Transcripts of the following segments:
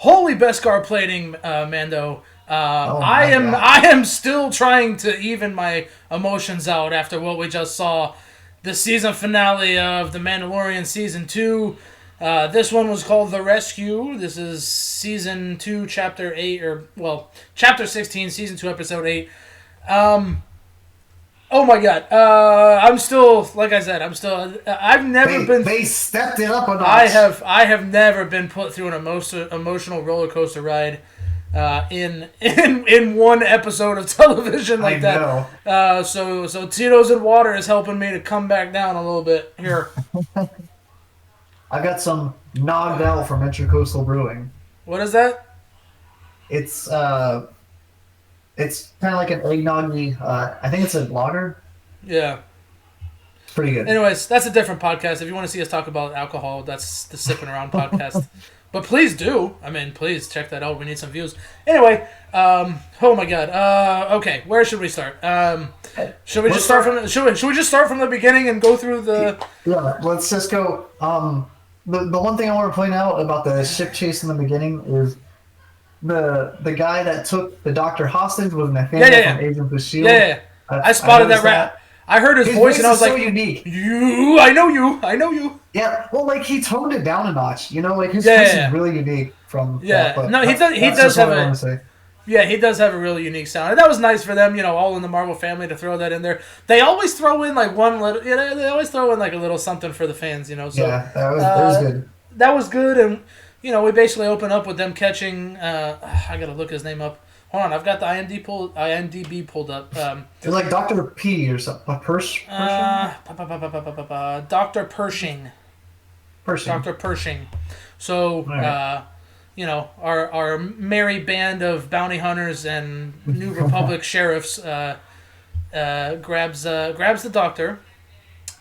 Holy Beskar plating, Mando. Oh I my am god. I am still trying to even my emotions out after what we just saw. The season finale of The Mandalorian season 2. This one was called The Rescue. This is season 2, chapter 8, chapter 16, season 2, episode 8. Oh my god. I'm still, like I said, I've never been. They stepped it up a notch. I have never been put through an emotional roller coaster ride in one episode of television like I that. So Tito's and water is helping me to come back down a little bit here. I got some Nog Ale from Intracoastal Brewing. What is that? It's kind of like an eggnoggy. I think it's a lager. Yeah. It's pretty good. Anyways, that's a different podcast. If you want to see us talk about alcohol, that's the Sipping Around podcast. But please do. I mean, please check that out. We need some views. Anyway, oh my god. Okay, where should we start? Should we just start from? Should we just start from the beginning and go through the? Yeah, let's just go. The one thing I want to point out about the ship chase in the beginning is the guy that took the doctor hostage was Nathaniel from Agents of S.H.I.E.L.D. Yeah. I spotted that rat. I heard his voice and I was like, so unique. I know you. Yeah, well, like he toned it down a notch. You know, like his voice is really unique from. Yeah, that, no, he does have a. Yeah, he does have a really unique sound, and that was nice for them. All in the Marvel family to throw that in there. They always throw in like one little. They always throw in like a little something for the fans. So, yeah, that was good. That was good, and we basically open up with them catching. I gotta look his name up. Hold on, I've got the IMDb pulled up. It's like Dr. P or something. Pershing? Dr. Pershing. Dr. Pershing. So, right. Our merry band of bounty hunters and New Republic sheriffs grabs the doctor,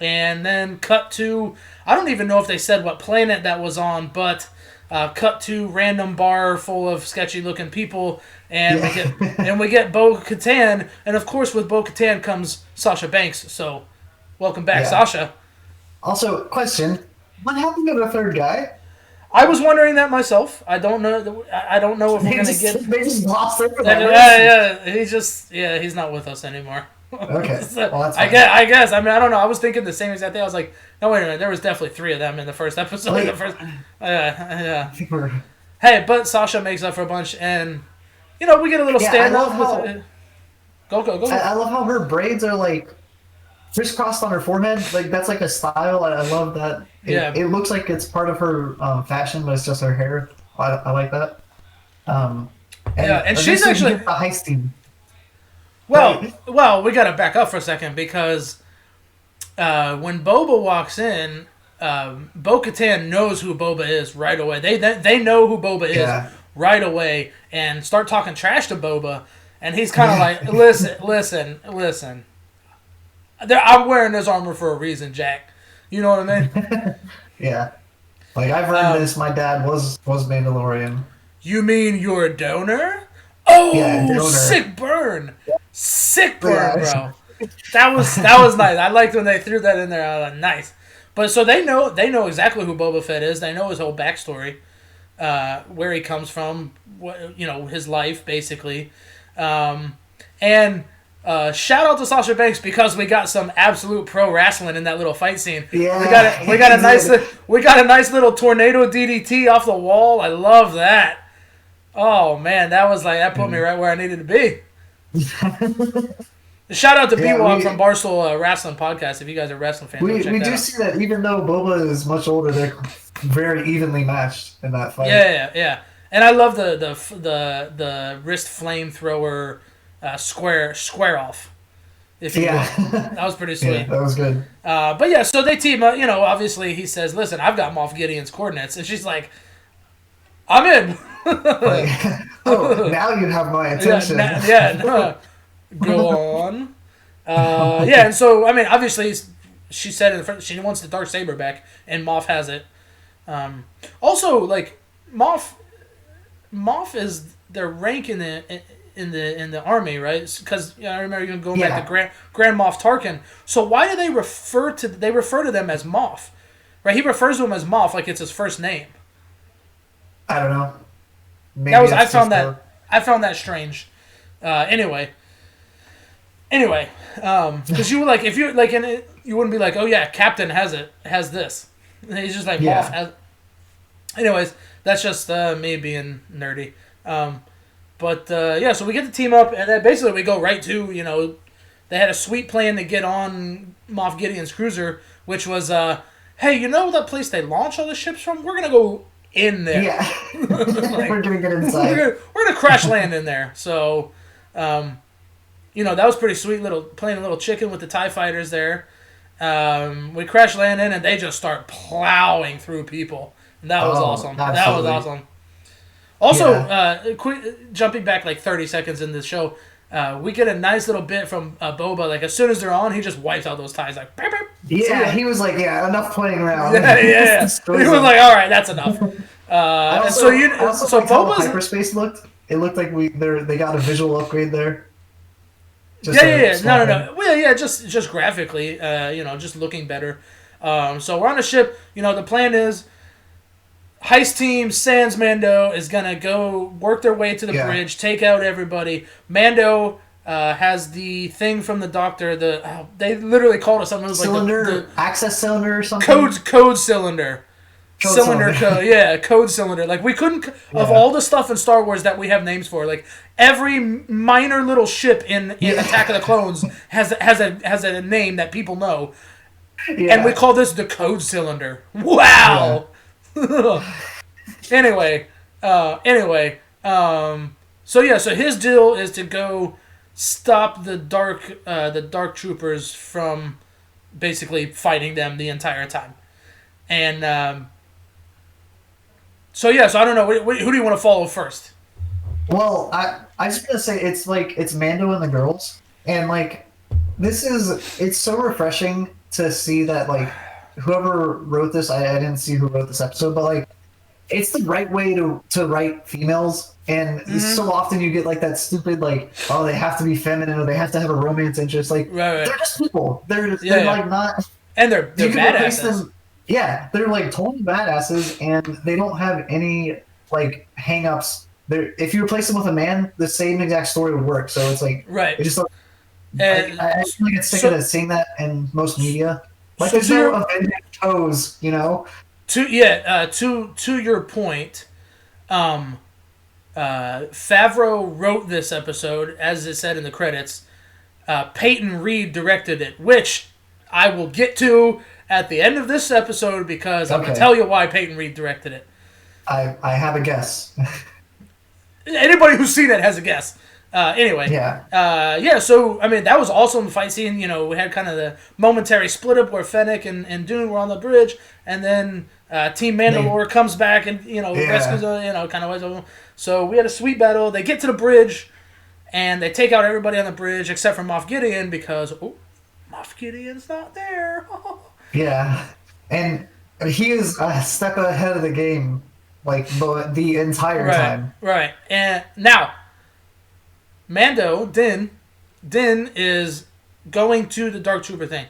and then cut to, I don't even know if they said what planet that was on, but cut to random bar full of sketchy looking people, and we get Bo-Katan, and of course with Bo-Katan comes Sasha Banks. So, welcome back, Sasha. Also, question: what happened to the third guy? I was wondering that myself. I don't know. I don't know if we're gonna get. They just lost it for that. Yeah. He's not with us anymore. Okay. So, well, that's fine. I guess. I mean, I don't know. I was thinking the same exact thing. I was like, no, wait a minute. There was definitely 3 of them in the first episode. Yeah. Hey, but Sasha makes up for a bunch, and we get a little standoff with. Go. I love how her braids are like crisscrossed on her forehead. Like that's like a style. I love that. It looks like it's part of her fashion, but it's just her hair. I like that. And she's actually the heist team. Well, we got to back up for a second because when Boba walks in, Bo-Katan knows who Boba is right away. They know who Boba is right away and start talking trash to Boba, and he's kind of like, listen. I'm wearing this armor for a reason, Jack. You know what I mean? Yeah. Like, I've heard this. My dad was Mandalorian. You mean you're a donor? Oh, yeah, donor. Sick burn, bro. That was nice. I liked when they threw that in there. I was like, nice. But so they know exactly who Boba Fett is. They know his whole backstory, where he comes from, his life basically, and. Shout out to Sasha Banks because we got some absolute pro wrestling in that little fight scene. Yeah, we got a nice little tornado DDT off the wall. I love that. Oh man, that put me right where I needed to be. Shout out to B-Walk from Barstool Wrestling Podcast. If you guys are wrestling fans, we do see that even though Boba is much older, they're very evenly matched in that fight. Yeah. And I love the wrist flamethrower. Square off. If you will. That was pretty sweet. Yeah, that was good. But yeah, so they team up. Obviously he says, "Listen, I've got Moff Gideon's coordinates," and she's like, "I'm in." Now you have my attention. Go on. And so I mean, obviously, she said in the front she wants the Darksaber back, and Moff has it. Also, like Moff is their rank in the army, right? Because I remember you going back to Grand Moff Tarkin. So why do they refer to them as Moff? Right? He refers to him as Moff like it's his first name. I don't know. maybe That was that's just I found that strange. Anyway, because you were like, if you like in it, you wouldn't be like, oh yeah, Captain has this. And he's just like Moff has. Anyways, that's just me being nerdy. But yeah, so we get the team up, and then basically we go right to they had a sweet plan to get on Moff Gideon's cruiser, which was hey, you know that place they launch all the ships from? We're gonna go in there. Yeah, like, we're gonna get inside. We're gonna crash land in there. So, that was pretty sweet. Playing a little chicken with the TIE fighters there. We crash land in, and they just start plowing through people. And that was awesome. Absolutely. That was awesome. Also, jumping back like 30 seconds in the show, we get a nice little bit from Boba. Like as soon as they're on, he just wipes out those ties. Like, beep, beep. Yeah, he was like, enough playing around. Yeah. He was like, all right, that's enough. I also liked how the hyperspace looked. It looked like they got a visual upgrade there. No. Well, yeah, just graphically, just looking better. So we're on a ship. The plan is heist team sans Mando is gonna go work their way to the bridge, take out everybody. Mando has the thing from the doctor. They literally called it something. It was cylinder, like the access cylinder or something. Code cylinder. Cylinder code, code cylinder. Like we couldn't of all the stuff in Star Wars that we have names for. Like every minor little ship in Attack of the Clones has a name that people know, and we call this the code cylinder. Wow. Yeah. Anyway, so his deal is to go stop the dark troopers from basically fighting them the entire time, and. So I don't know. Who do you want to follow first? Well, I just gonna say it's Mando and the girls, and it's so refreshing to see that whoever wrote this, I didn't see who wrote this episode, but it's the right way to write females, and so often you get that stupid they have to be feminine or they have to have a romance interest. Right. They're just people. They're not, and they're badasses. Yeah, they're totally badasses, and they don't have any hang-ups. If you replace them with a man, the same exact story would work. So it's right. It's just I feel like it's sick of seeing that in most media. There's no avenging toes, To your point, Favreau wrote this episode, as it said in the credits. Peyton Reed directed it, which I will get to at the end of this episode because I'm going to tell you why Peyton Reed directed it. I have a guess. Anybody who's seen it has a guess. Anyway. Yeah. So, that was awesome fight scene. We had kind of the momentary split up where Fennec and Dune were on the bridge, and then Team Mandalore comes back and, rescues them, kind of ways of them. So we had a sweet battle. They get to the bridge, and they take out everybody on the bridge except for Moff Gideon because, Moff Gideon's not there. Yeah, and he is a step ahead of the game, the entire time. Right, and now, Mando, Din is going to the Dark Trooper thing.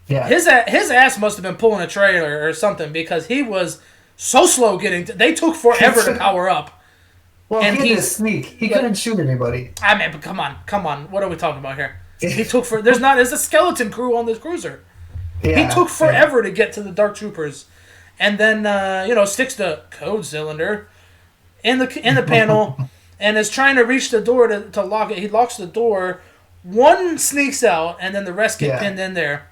Yeah. His ass must have been pulling a trailer or something because he was so slow getting they took forever to power up. Well, and he had to sneak. He couldn't shoot anybody. But come on. What are we talking about here? He took there's a skeleton crew on this cruiser. Yeah, he took forever to get to the Dark Troopers, and then sticks the code cylinder in the panel, and is trying to reach the door to lock it. He locks the door. One sneaks out, and then the rest get pinned in there,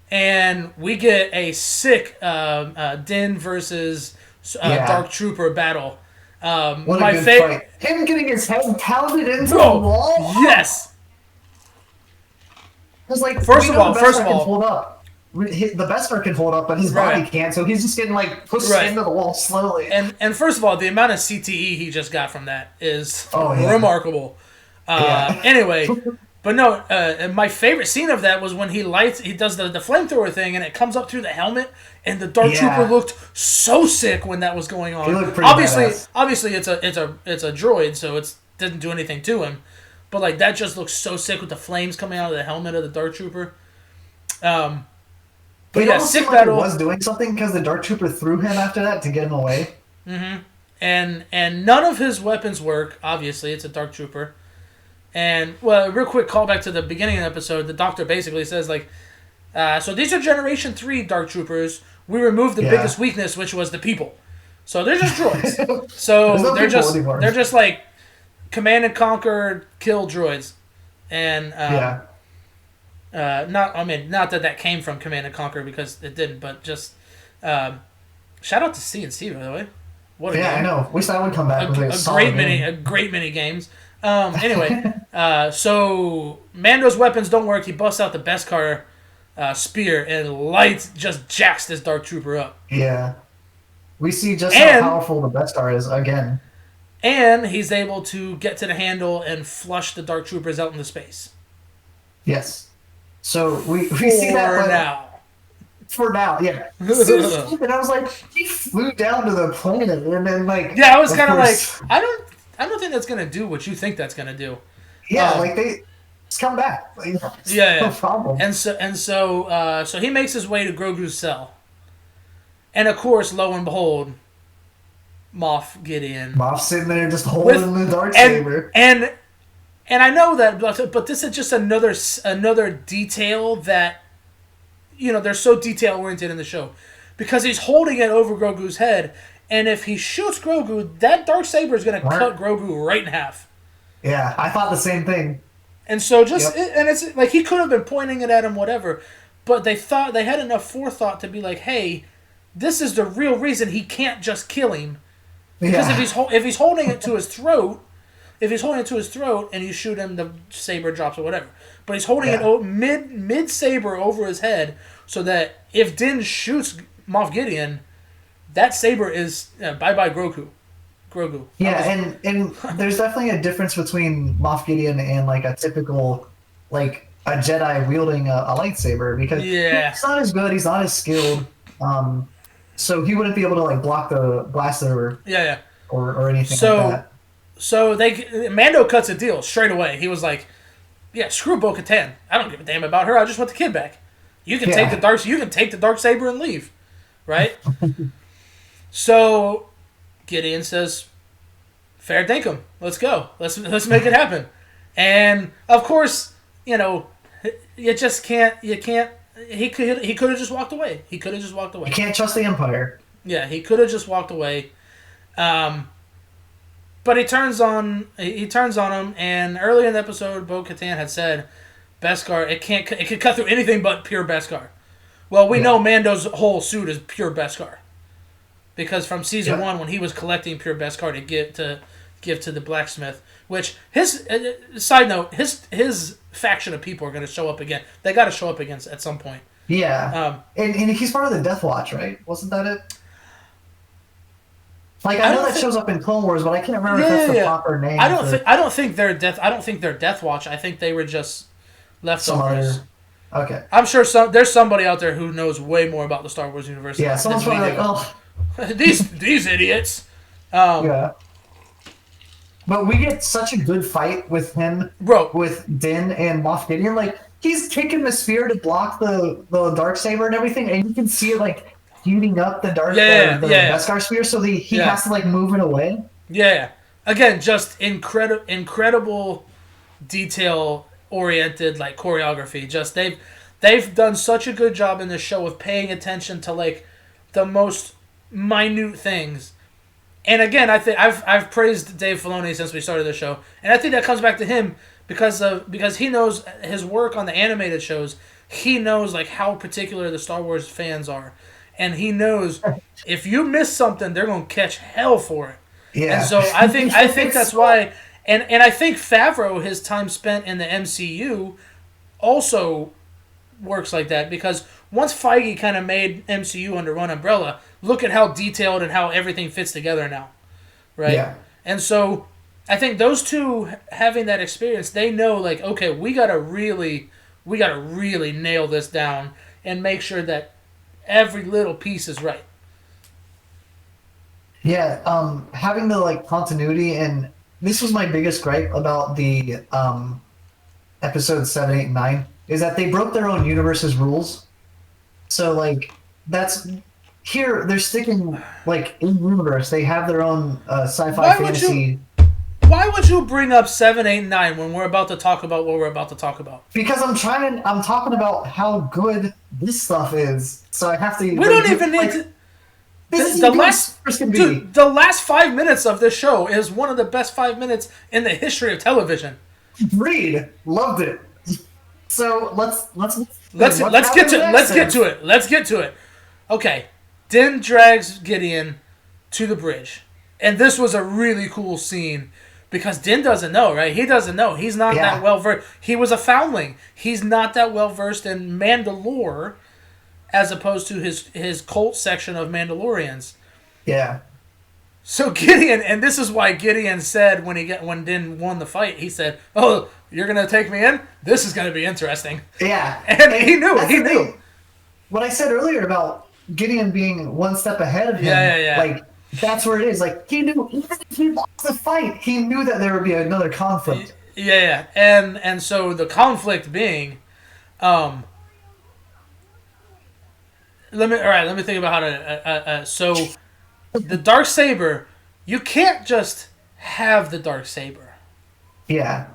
and we get a sick Din versus Dark Trooper battle. What a good fight! Him getting his head pounded into the wall. Yes. Because first of all, hold up. The Beskar can hold up, but his body can't, so he's just getting pushed into the wall slowly. And first of all, the amount of CTE he just got from that is remarkable. Anyway, but no, my favorite scene of that was when he does the flamethrower thing, and it comes up through the helmet, and the Dark Trooper looked so sick when that was going on. He looked pretty badass. Obviously, it's a droid, so it doesn't do anything to him. But that just looks so sick with the flames coming out of the helmet of the Dark Trooper. But sick battle. He was doing something because the Dark Trooper threw him after that to get him away. Mm-hmm. and none of his weapons work. Obviously, it's a Dark Trooper. And well, real quick callback to the beginning of the episode. The Doctor basically says like, so these are Generation 3 Dark Troopers. We removed the biggest weakness, which was the people. So they're just droids. So they're just like command and conquer, kill droids, and not that came from Command and Conquer because it didn't, but just shout out to C&C, by the way. What a game. I know. Wish that would come back. A great many games. Anyway, so Mando's weapons don't work. He busts out the Beskar spear and just jacks this Dark Trooper up. Yeah. We see just how powerful the Beskar is again. And he's able to get to the handle and flush the Dark Troopers out into space. Yes. So we see that for now, yeah. And I was like, he flew down to the planet and then like I was kind of like, I don't think that's gonna do what you think that's gonna do. Yeah, like they just come back. Like, no problem. And so he makes his way to Grogu's cell, and of course, lo and behold, Moff Gideon. Moff's sitting there just holding the darksaber. And I know that, but this is just another detail that, they're so detail oriented in the show, because he's holding it over Grogu's head, and if he shoots Grogu, that darksaber is going to cut Grogu right in half. Yeah, I thought the same thing. And so it's like he could have been pointing it at him, whatever, but they thought they had enough forethought to be like, hey, this is the real reason he can't just kill him, because if he's holding it to his throat. If he's holding it to his throat and you shoot him, the saber drops or whatever. But he's holding it mid saber over his head, so that if Din shoots Moff Gideon, that saber is bye Grogu. Yeah, and there's definitely a difference between Moff Gideon and like a typical like a Jedi wielding a lightsaber, because he's not as good, he's not as skilled, so he wouldn't be able to like block the blaster or anything like that. So Mando cuts a deal straight away. He was like, "Yeah, screw Bo-Katan. I don't give a damn about her. I just want the kid back. You can take the darksaber and leave, right?" So Gideon says, "Fair dinkum. Let's go. Let's make it happen." And of course, you just can't. You can't. He could have just walked away. You can't trust the Empire. Yeah, he could have just walked away. But he turns on him, and earlier in the episode, Bo-Katan had said, "Beskar, it could cut through anything but pure Beskar." Well, we know Mando's whole suit is pure Beskar, because from season 1, when he was collecting pure Beskar to give to the blacksmith, which his side note, his faction of people are going to show up again. They got to show up again at some point. Yeah, and he's part of the Death Watch, right? Wasn't that it? Like I know that shows up in Clone Wars, but I can't remember if that's the proper name. I don't think they're Death Watch. I think they were just leftovers. Okay. I'm sure there's somebody out there who knows way more about the Star Wars universe. Yeah, someone's probably like, "Oh, these idiots." Yeah. But we get such a good fight with him, with Din and Moff Gideon. Like he's taking the spear to block the darksaber and everything, and you can see it like heating up the Beskar spear, so he has to like move it away. Yeah. Again, just incredible detail oriented like choreography. Just they've done such a good job in this show of paying attention to like the most minute things. And again, I think I've praised Dave Filoni since we started the show, and I think that comes back to him because he knows his work on the animated shows. He knows like how particular the Star Wars fans are. And he knows if you miss something, they're gonna catch hell for it. Yeah. And so I think that's why, and I think Favreau, his time spent in the MCU, also works like that, because once Feige kind of made MCU under one umbrella, look at how detailed and how everything fits together now, right? Yeah. And so I think those two having that experience, they know like, okay, we gotta really nail this down and make sure that every little piece is right. Yeah, having the like continuity, and this was my biggest gripe about the episodes 7, 8, and 9, is that they broke their own universe's rules. So like here they're sticking like in universe. They have their own sci-fi Why would you? fantasy. Why would you bring up 7, 8, 9 when we're about to talk about what we're about to talk about? Because I'm talking about how good this stuff is. So I have to. We don't even need to. This is The the last, last can be. dude, the last 5 minutes of this show is one of the best 5 minutes in the history of television. Read, loved it. So let's get to it. Okay, Din drags Gideon to the bridge, and this was a really cool scene because Din doesn't know, right? He doesn't know. He's not that well versed. He was a foundling. He's not that well versed in Mandalore, as opposed to his cult section of Mandalorians. Yeah. So Gideon, and this is why Gideon said when Din won the fight, he said, "Oh, you're gonna take me in? This is gonna be interesting." Yeah. And he knew. He knew. What I said earlier about Gideon being one step ahead of him, like that's where it is. Like he knew even if he lost the fight, he knew that there would be another conflict. Yeah. And so the conflict being, let me think about how to. So the Darksaber, you can't just have the Darksaber. Yeah.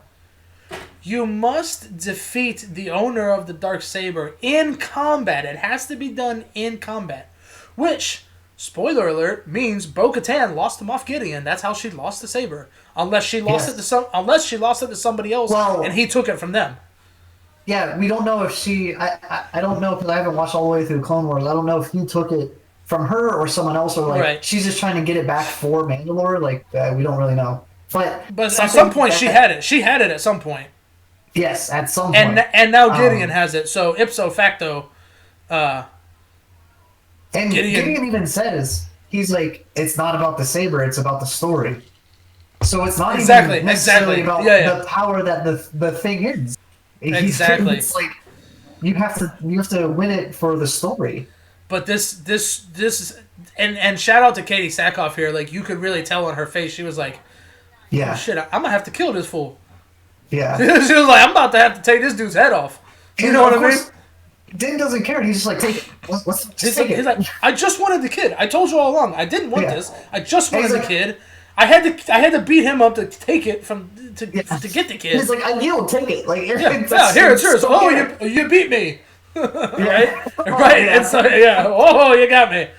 You must defeat the owner of the Darksaber in combat. It has to be done in combat. Which, spoiler alert, means Bo-Katan lost him off Gideon. That's how she lost the saber. Unless she lost it to somebody else and he took it from them. Yeah, we don't know if she... I don't know because I haven't watched all the way through Clone Wars. I don't know if he took it from her or someone else, or she's just trying to get it back for Mandalore. We don't really know. But at some point she had it. She had it at some point. Yes, at some point. And now Gideon has it. So ipso facto, and Gideon even says, he's like, it's not about the saber, it's about the story. So it's not even necessarily about the power that the thing is. Exactly. It's like you have to win it for the story. But this is and shout out to Katie Sackhoff here. Like you could really tell on her face, she was like, "Oh shit, I'm gonna have to kill this fool." Yeah. She was like, I'm about to have to take this dude's head off. You know what I mean? Din doesn't care. He's just like, take it. He's like, I just wanted the kid. I told you all along. I didn't want this. I just wanted the kid. I had to beat him up to take it to get the kid. He's like, I yield, take it. Like, here it's yours. Oh, you beat me. Right? And so oh, you got me.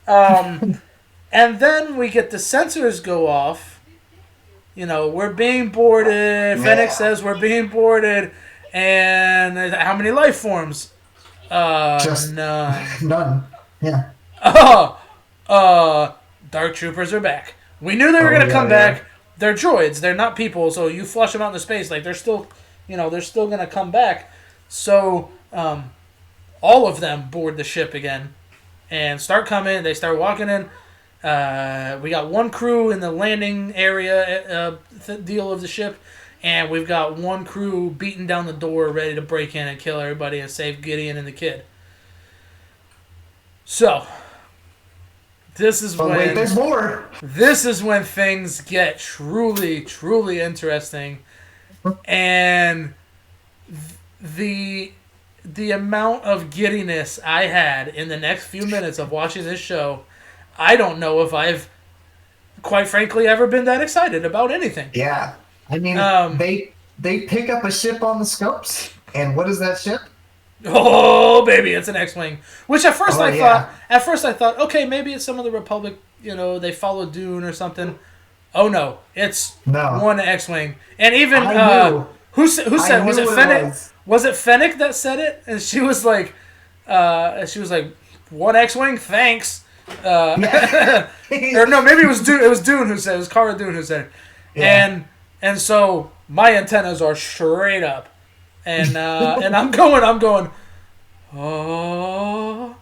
And then we get the sensors go off. You know, we're being boarded. Fennec says we're being boarded. And how many life forms? Just none. None. Yeah. Dark Troopers are back. We knew they were going to come back. They're droids. They're not people. So you flush them out into space. Like, they're still going to come back. So, all of them board the ship again. And start coming. They start walking in. We got one crew in the landing area deal of the ship, and we've got one crew beating down the door, ready to break in and kill everybody and save Gideon and the kid. So, wait, there's more. This is when things get truly, truly interesting, and the amount of giddiness I had in the next few minutes of watching this show. I don't know if I've, quite frankly, ever been that excited about anything. Yeah. I mean, they pick up a ship on the scopes, and what is that ship? Oh, baby, it's an X-Wing. Which at first I thought, okay, maybe it's some of the Republic, they follow Dune or something. Oh, no. It's one X-Wing. And even, who said, was it Fennec? Was it Fennec that said it? And she was like, one X-Wing? Thanks. Or no, maybe it was Dune. It was Dune who said it. It was Cara Dune who said it. Yeah. And so my antennas are straight up, and I'm going. Oh,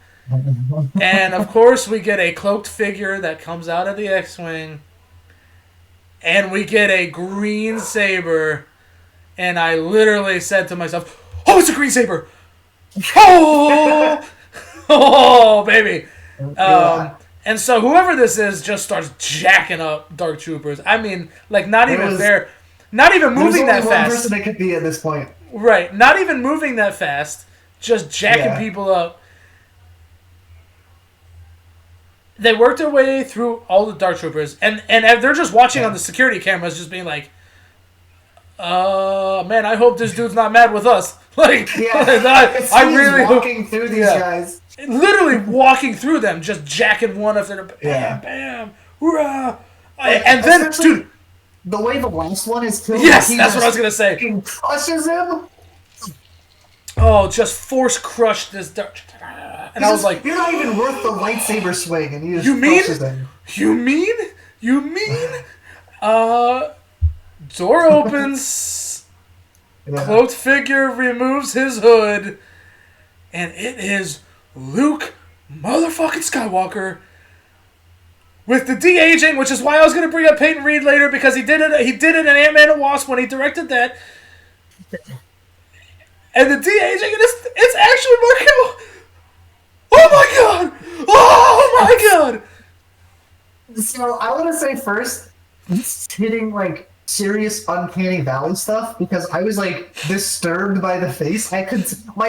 and of course we get a cloaked figure that comes out of the X-wing, and we get a green saber, and I literally said to myself, "Oh, it's a green saber! Oh, baby!" And so whoever this is just starts jacking up Dark Troopers. I mean, like not even moving that fast. One person it could be at this point. Right, not even moving that fast, just jacking people up. they work their way through all the Dark Troopers, and they're just watching on the security cameras, just being like, man, I hope this dude's not mad with us. Like, I really walking through these guys. Literally walking through them, just jacking one after the bam, bam, hoorah. And then, dude, the way the last one is killed. Yes, that's what I was gonna say. Crushes him. Oh, just force crushed this Dark. And I was like, you're not even worth the lightsaber swing, and you just crushes him. You mean? Door opens. Cloaked figure removes his hood, and it is Luke motherfucking Skywalker with the de-aging, which is why I was going to bring up Peyton Reed later, because he did it. He did it in Ant-Man and Wasp when he directed that, and the de-aging, and it's actually Mark Hamill. Oh my god! Oh my god! So I want to say first, this is hitting like serious uncanny valley stuff, because I was like disturbed by the face. My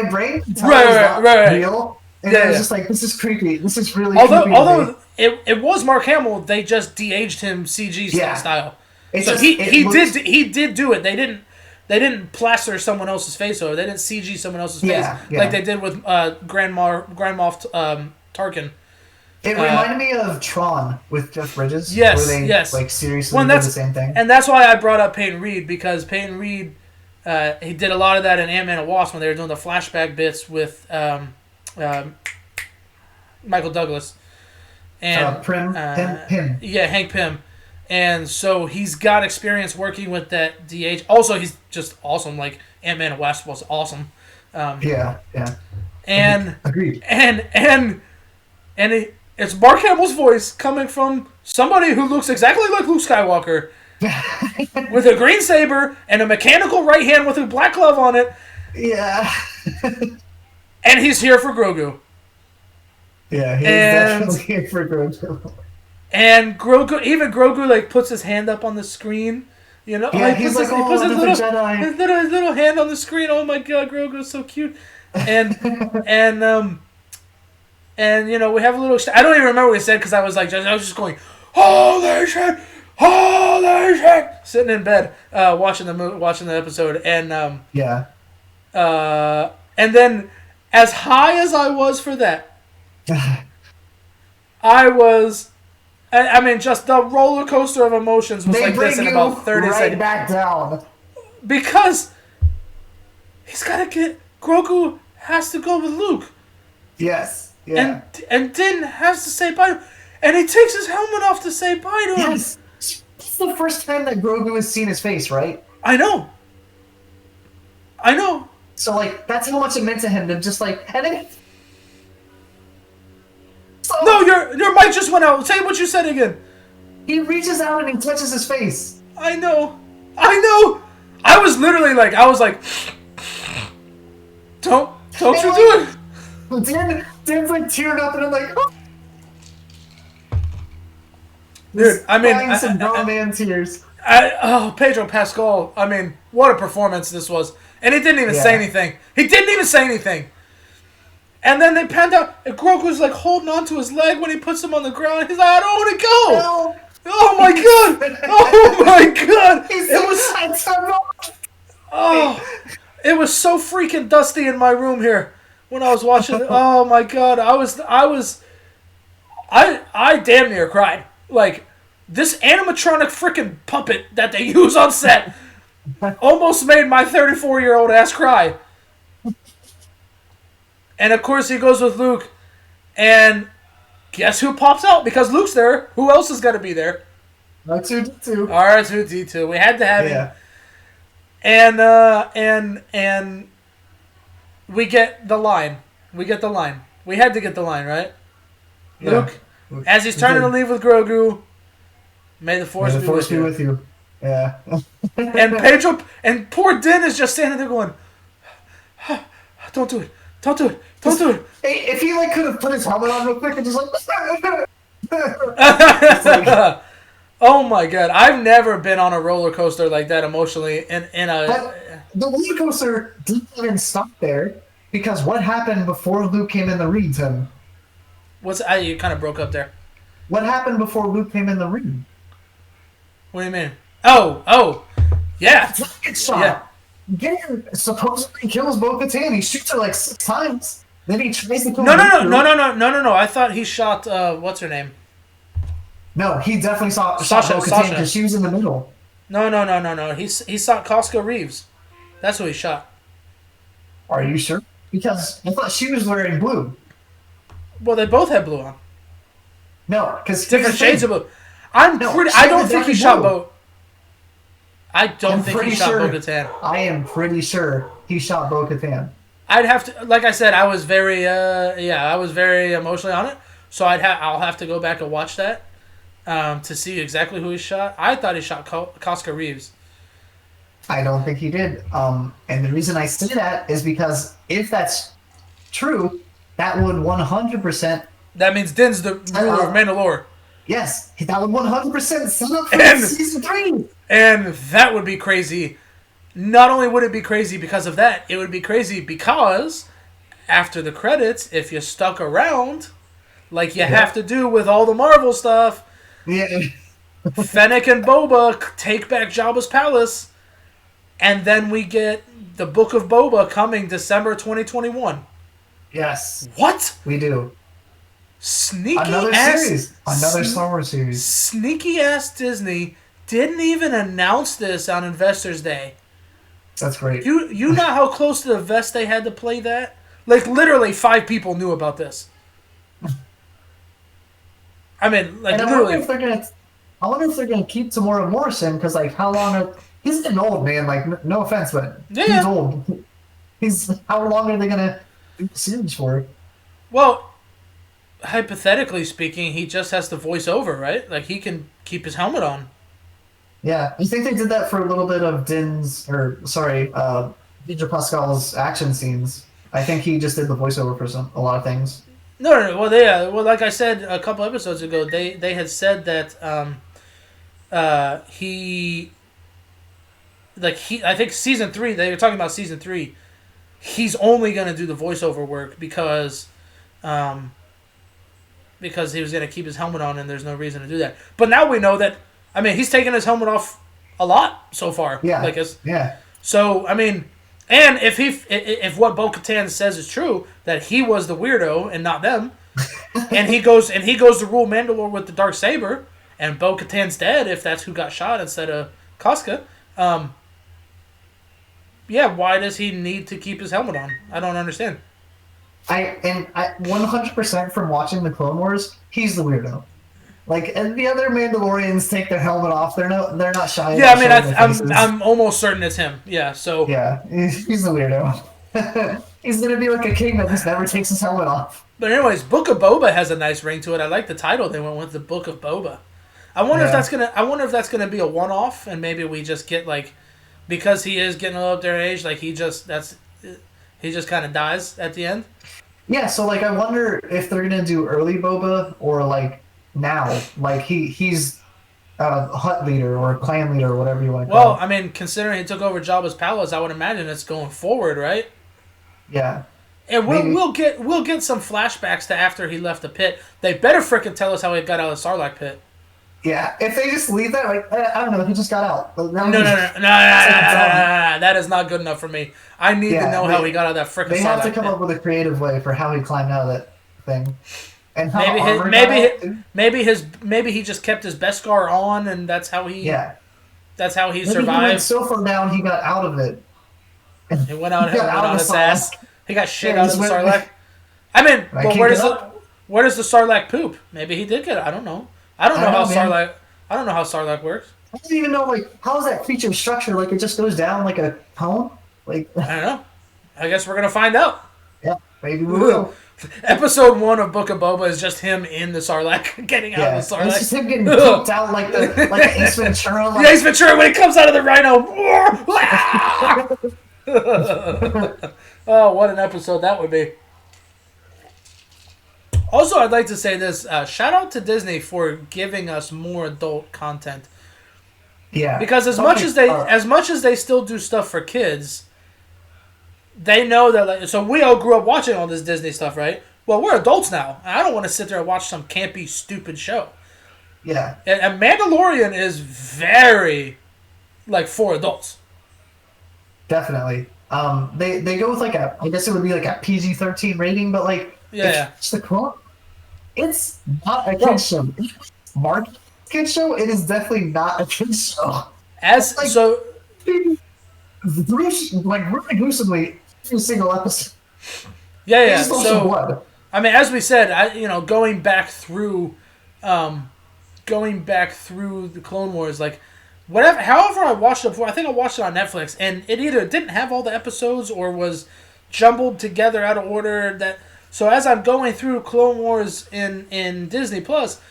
brain could tell it was not real, and I was just like, this is creepy. This is really creepy. Although it was Mark Hamill, they just de-aged him CG style. So he did do it. They didn't plaster someone else's face over. They didn't CG someone else's face like they did with Grand Moff Tarkin. It reminded me of Tron with Jeff Bridges. Yes, where they, like, seriously did the same thing. And that's why I brought up Peyton Reed, because Peyton Reed, he did a lot of that in Ant-Man and Wasp when they were doing the flashback bits with Michael Douglas. And Pym. Yeah, Hank Pym. And so he's got experience working with that DH. Also, he's just awesome. Like, Ant-Man and Wasp was awesome. Yeah. And agreed. And it's Mark Hamill's voice coming from somebody who looks exactly like Luke Skywalker, with a green saber and a mechanical right hand with a black glove on it. Yeah. And he's here for Grogu. Yeah, he's definitely here for Grogu. And Grogu like puts his hand up on the screen. You know, yeah, he puts his little hand on the screen. Oh my god, Grogu's so cute. And and you know, we have a little. I don't even remember what we said, because I was just going, holy shit, sitting in bed watching the episode, and and then as high as I was for that, I mean, just the roller coaster of emotions was like this in about 30 seconds. Back down. Because Grogu has to go with Luke. Yes. Yeah. And Din has to say bye to him. And he takes his helmet off to say bye to him. Yes. It's the first time that Grogu has seen his face, right? I know. So, like, that's how much it meant to him to just, like, and then... No, your mic just went out. Say what you said again. He reaches out and he touches his face. I know. I was literally like, don't you do it. Dan's like tearing up, and I'm like, oh. Dude, I mean, some grown man tears. Pedro Pascal. I mean, what a performance this was, and he didn't even say anything. And then they panned out, and Grogu's like holding onto his leg when he puts him on the ground. He's like, I don't want to go. No. Oh my god! It was so freaking dusty in my room here when I was watching it. Oh my god, I damn near cried. Like, this animatronic freaking puppet that they use on set almost made my 34-year-old ass cry. And of course he goes with Luke, and guess who pops out? Because Luke's there. Who else is gonna be there? R2D2. R2D2. We had to have him. And we get the line. We had to get the line, right? Yeah. Luke, as he's turning to leave with Grogu, may the Force be with you. Yeah. And Pedro and poor Din is just standing there going, don't do it. If he like could have put his helmet on real quick and just like, oh my god, I've never been on a roller coaster like that emotionally. But the roller coaster didn't even stop there, because what happened before Luke came in to read him? You kind of broke up there. What happened before Luke came in the ring? What do you mean? Oh, yeah, Rocket yeah. shot. Gideon supposedly kills Bo-Katan. He shoots her like 6 times. Then he tries to kill No, no, no, no, Grogu. no, no, no, no, no. I thought he shot. What's her name? No, he definitely shot Sasha. Bo-Katan Sasha. because she was in the middle. No, no, no, no, no. He shot Costco Reeves. That's who he shot. Are you sure? Because I thought she was wearing blue. Well, they both had blue on. No, because Different here's the shades thing. of blue. I'm No, pretty. she I had don't the think he dirty shot blue. Bo. I don't I'm think he pretty shot sure. Bo-Katan. I am pretty sure he shot Bo-Katan. I'd have to, like I said, I was very, I was very emotionally on it. So I'll have to go back and watch that to see exactly who he shot. I thought he shot Costco Reeves. I don't think he did. And the reason I say that is because if that's true, that would 100%. That means Din's the ruler of Mandalore, Yes, that would 100% set up for and season 3. and that would be crazy. Not only would it be crazy because of that, it would be crazy because after the credits, if you stuck around, like you have to do with all the Marvel stuff, Yeah. Fennec and Boba take back Jabba's palace, and then we get the Book of Boba coming December 2021. Yes, What? we do. Sneaky Another ass, series. Another Star Wars series. Sneaky ass Disney didn't even announce this on Investors Day. That's great. You know how close to the vest they had to play that? Like literally 5 people knew about this. I mean, like And literally. I wonder if they're gonna keep Tamora Morrison because like how long? He's getting old, man. Like no offense, but he's Yeah. old. He's how long are they gonna do the series for? Well, hypothetically speaking, he just has to voice over, right? Like he can keep his helmet on. Yeah, I think they did that for a little bit of Pedro Pascal's action scenes. I think he just did the voiceover for a lot of things. No, no, no. Well, yeah. Well, like I said a couple episodes ago, they had said that he I think season 3. They were talking about season 3. He's only gonna do the voiceover work because he was gonna keep his helmet on, and there's no reason to do that. But now we know that. I mean, he's taken his helmet off a lot so far. Yeah, Like yeah, so. I mean, and if what Bo-Katan says is true, that he was the weirdo and not them, and he goes to rule Mandalore with the Darksaber, and Bo-Katan's dead if that's who got shot instead of Casca. Yeah, why does he need to keep his helmet on? I don't understand. I 100% from watching the Clone Wars, he's the weirdo. Like, and the other Mandalorians take their helmet off. They're not shy. Yeah, I mean, about showing their faces. I'm almost certain it's him. Yeah, so Yeah, he's the weirdo. He's gonna be like a king that just never takes his helmet off. But anyways, Book of Boba has a nice ring to it. I like the title they went with, the Book of Boba. I wonder if Yeah. that's gonna be a one-off, and maybe we just get like, because he is getting a little up there in age, like he just kind of dies at the end. Yeah, so like I wonder if they're gonna do early Boba or like now, like he's a hut leader or a clan leader or whatever you want to Well, call it. I mean, considering he took over Jabba's palace, I would imagine it's going forward, right? Yeah, And maybe. we'll get some flashbacks to after he left the pit. They better frickin' tell us how he got out of the Sarlacc pit. Yeah, if they just leave that, like I don't know, he just got out. No. That is not good enough for me. I need to know how he got out of that frickin' Sarlacc pit. They have to come up with a creative way for how he climbed out of that thing. And how Maybe armor got out. maybe he just kept his Beskar on, and that's how he Yeah. that's how he Maybe he went survived. so far down he got out of it. He went out He got out of his the ass. Sarlacc. He got shit Yeah, out he of the just went- Sarlacc. I mean, I but can't where get does up. the Sarlacc poop? Maybe he did get it. I don't know. I don't know how man. Sarlacc works. I don't even know like how is that creature structured? Like it just goes down like a cone? Like I don't know. I guess we're gonna find out. yeah, maybe we will. Episode 1 of Book of Boba is just him in the Sarlacc, getting out Yeah, of the it's just Sarlacc. him getting pooped out like the Ace Ventura. Like, Yeah, Ace Ventura when he comes out of the rhino. Oh, what an episode that would be. Also, I'd like to say this. Shout out to Disney for giving us more adult content. yeah, Because as much as they still do stuff for kids, they know that. Like, so we all grew up watching all this Disney stuff, right? Well, we're adults now. I don't want to sit there and watch some campy, stupid show. Yeah, And Mandalorian is very like for adults. definitely. They go with like I guess it would be like a PG-13 rating, but like Yeah, if you yeah. watch the Clone, it's not a Bro, kids show. It's marketed as a kids show. It is definitely not a kids show. It's as like so like really gruesomely every single episode. yeah, They yeah. just want some So blood. I mean, as we said, going back through the Clone Wars, like whatever, however I watched it before. I think I watched it on Netflix, and it either didn't have all the episodes or was jumbled together out of order. That so as I'm going through Clone Wars in Disney Plus,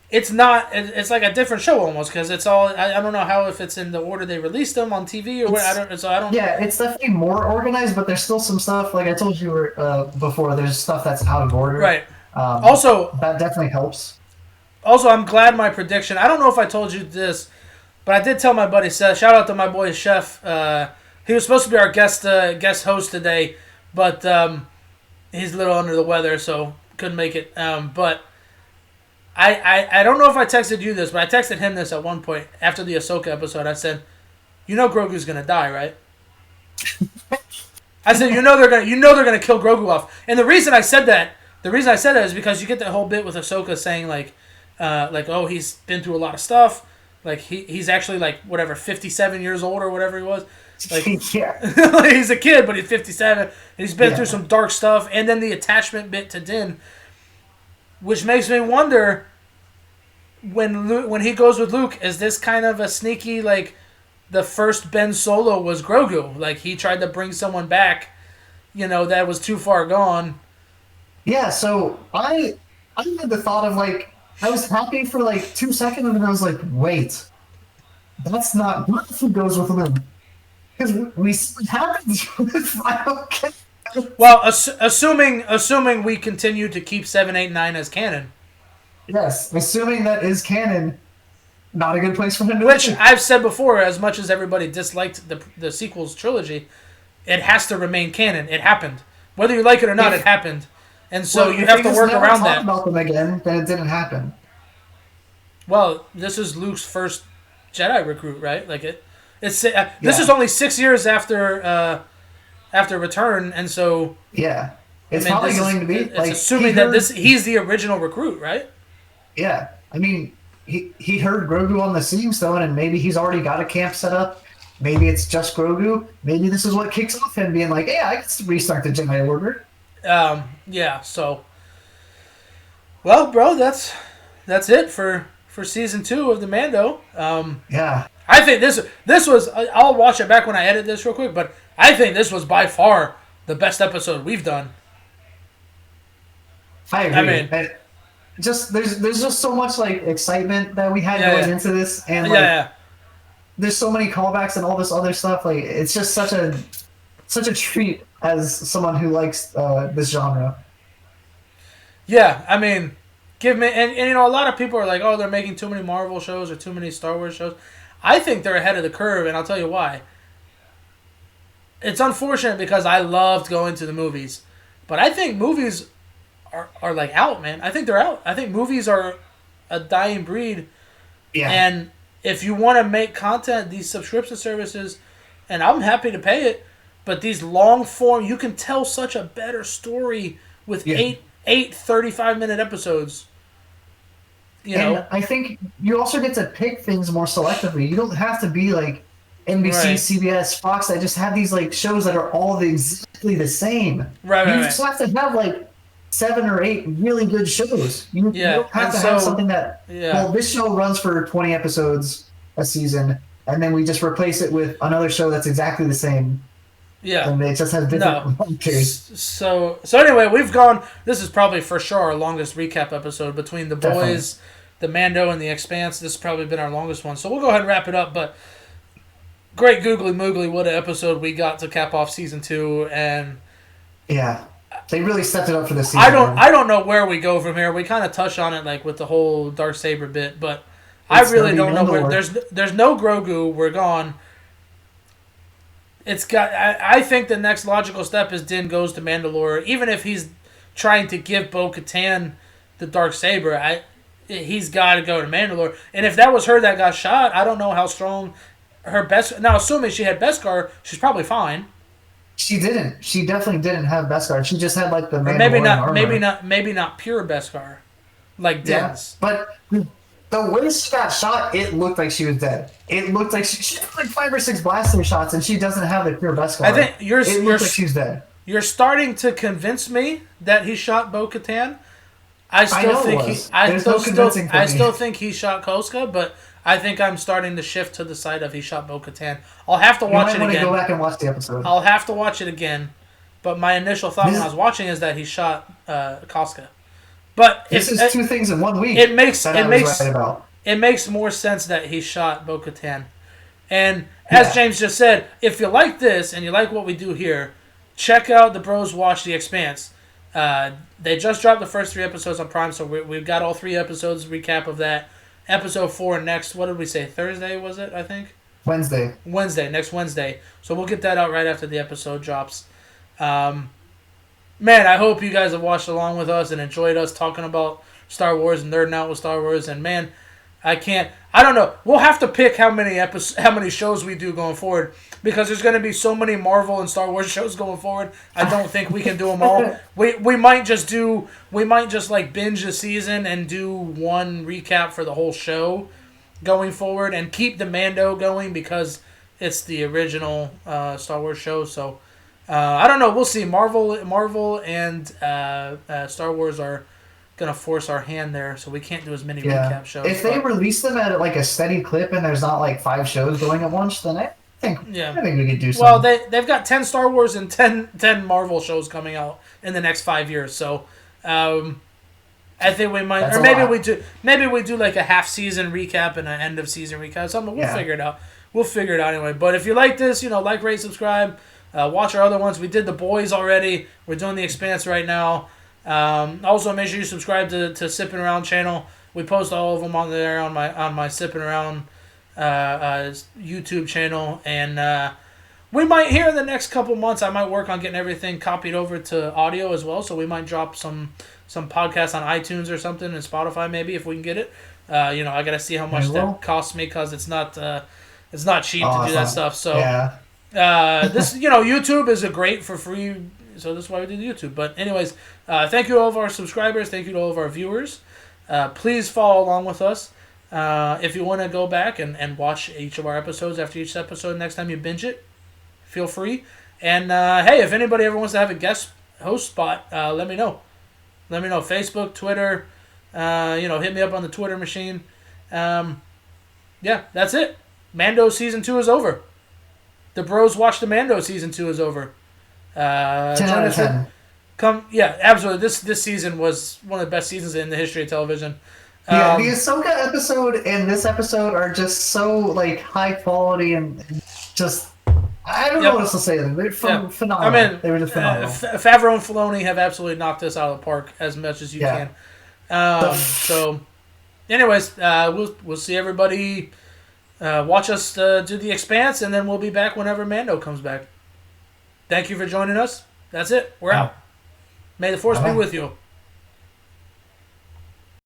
it's not. It's like a different show almost because it's all. I don't know how if it's in the order they released them on TV or what. I It's don't. So I don't. Yeah, it's definitely more organized, but there's still some stuff like I told you before. There's stuff that's out of order. Right. Also, That definitely helps. I'm glad my prediction. I don't know if I told you this, but I did tell my buddy Seth. Shout out to my boy Chef. He was supposed to be our guest host today, but he's a little under the weather, so couldn't make it. But I don't know if I texted you this, but I texted him this at one point after the Ahsoka episode. I said, "You know Grogu's gonna die, right?" I said, they're gonna kill Grogu off." And the reason I said that is because you get that whole bit with Ahsoka saying oh, he's been through a lot of stuff. Like he's actually like whatever 57 years old or whatever he was. Like Yeah, he's a kid, but he's 57. And he's been through yeah, some dark stuff, and then the attachment bit to Din, which makes me wonder when he goes with Luke, is this kind of a sneaky like the first Ben Solo was Grogu? Like he tried to bring someone back, that was too far gone. yeah. So I had the thought of like I was happy for like 2 seconds, and then I was like, wait, that's not good if he goes with Luke because we see what happens with final kill. Well, assuming we continue to keep 7, 8, 9 as canon, Yes, assuming that is canon, not a good place for him to which be. I've said before, as much as everybody disliked the sequels trilogy, it has to remain canon. It happened, whether you like it or not. It If happened, and so Well, you if have they to just work never around talk that. about them again, then it didn't happen. Well, this is Luke's first Jedi recruit, right? Like this is Yeah, only 6 years after Return, and so yeah. I It's mean, probably this is going to be it's like he assuming that heard. he's the original recruit, right? Yeah, I mean, he heard Grogu on the Seeing Stone, and maybe he's already got a camp set up. Maybe it's just Grogu. Maybe this is what kicks off him being like, "Yeah, I can restart the Jedi Order." Yeah. So, well, bro, that's it for season 2 of the Mando. Yeah, I think this was. I'll watch it back when I edit this real quick, but I think this was by far the best episode we've done. I I agree. mean, Just there's just so much like excitement that we had yeah, going yeah, into this, and yeah, like yeah. there's so many callbacks and all this other stuff. Like it's just such a treat as someone who likes this genre. Yeah, I mean, give me and a lot of people are like, oh, they're making too many Marvel shows or too many Star Wars shows. I think they're ahead of the curve, and I'll tell you why. It's unfortunate because I loved going to the movies, but I think movies are like out, man. I think they're out. I think movies are a dying breed, Yeah, and if you want to make content, these subscription services, and I'm happy to pay it, but these long form, you can tell such a better story with yeah. eight 35-minute episodes. You And know, I think you also get to pick things more selectively. You don't have to be like NBC, right, CBS, Fox that just have these like shows that are all exactly the same. right, You right, right. just have to have like 7 or 8 really good shows. You Yeah, don't have and to have so something that yeah, well, this show runs for 20 episodes a season, and then we just replace it with another show that's exactly the same, yeah. and it just has No. different characters. So anyway, we've gone. This is probably for sure our longest recap episode between the Definitely. boys, the Mando, and the Expanse. This has probably been our longest one. So we'll go ahead and wrap it up. But great googly moogly, what an episode we got to cap off season 2. And Yeah, they really stepped it up for this season. I don't know where we go from here. We kind of touch on it like with the whole Darksaber bit, but I It's really gonna be don't know where. Mandalore. There's no Grogu. We're gone. It's got. I think the next logical step is Din goes to Mandalore, even if he's trying to give Bo-Katan the Darksaber. he's got to go to Mandalore. And if that was her that got shot, I don't know how strong her best. Now, assuming she had Beskar, she's probably fine. She didn't. She definitely didn't have Beskar. She just had like the Mandalorian Maybe not. armor. Maybe not pure Beskar, like Din's. But the way she got shot, it looked like she was dead. It looked like she had like 5 or 6 blaster shots, and she doesn't have the pure Beskar. I think it looked like she's dead. You're starting to convince me that he shot Bo-Katan. I still think he shot Koska, but I think I'm starting to shift to the side of he shot Bo-Katan. I'll have to watch it again. Go back and watch the episode. I'll have to watch it again, but my initial thought when I was watching is that he shot Koska. But this is 2 things in 1 week. It makes more sense that he shot Bo-Katan. And as James just said, if you like this and you like what we do here, check out the Bros Watch The Expanse. They just dropped the first 3 episodes on Prime, so we've got all 3 episodes recap of that. Episode 4 next, what did we say? Thursday was it? I think Wednesday. Next Wednesday. So we'll get that out right after the episode drops. Man, I hope you guys have watched along with us and enjoyed us talking about Star Wars and nerding out with Star Wars. And man, I don't know. We'll have to pick how many shows we do going forward, because there's going to be so many Marvel and Star Wars shows going forward. I don't think we can do them all. We might just like binge a season and do one recap for the whole show going forward, and keep the Mando going because it's the original Star Wars show. So I don't know. We'll see. Marvel and Star Wars are gonna force our hand there, so we can't do as many recap shows. If they release them at like a steady clip and there's not like 5 shows going at once, then I think we could do something. Well, they've got 10 Star Wars and 10 Marvel shows coming out in the next 5 years, so I think we might, or maybe we do like a half season recap and an end of season recap. Something we'll figure it out. We'll figure it out anyway. But if you like this, like, rate, subscribe, watch our other ones. We did The Boys already. We're doing The Expanse right now. Also, make sure you subscribe to Sipping Around channel. We post all of them on there on my Sipping Around YouTube channel, and we might, here in the next couple months, I might work on getting everything copied over to audio as well. So we might drop some podcasts on iTunes or something, and Spotify maybe, if we can get it. I gotta see how much that costs me, because it's not cheap to do that stuff. So this YouTube is a great for free. So that's why we do the YouTube. But anyways, thank you to all of our subscribers. Thank you to all of our viewers. Please follow along with us. If you want to go back and watch each of our episodes after each episode, next time you binge it, feel free. And hey, if anybody ever wants to have a guest host spot, let me know. Let me know. Facebook, Twitter, hit me up on the Twitter machine. That's it. Mando Season 2 is over. The Bros Watch the Mando Season 2 is over. 10 out of 10. Absolutely. This season was one of the best seasons in the history of television. The Ahsoka episode and this episode are just so like high quality and just, I don't know what else to say. They're phenomenal. I mean, they were just phenomenal. Favreau and Filoni have absolutely knocked this out of the park as much as you can. So, anyways, we'll see everybody. Watch us do The Expanse, and then we'll be back whenever Mando comes back. Thank you for joining us. That's it. We're out. May the Force be with you.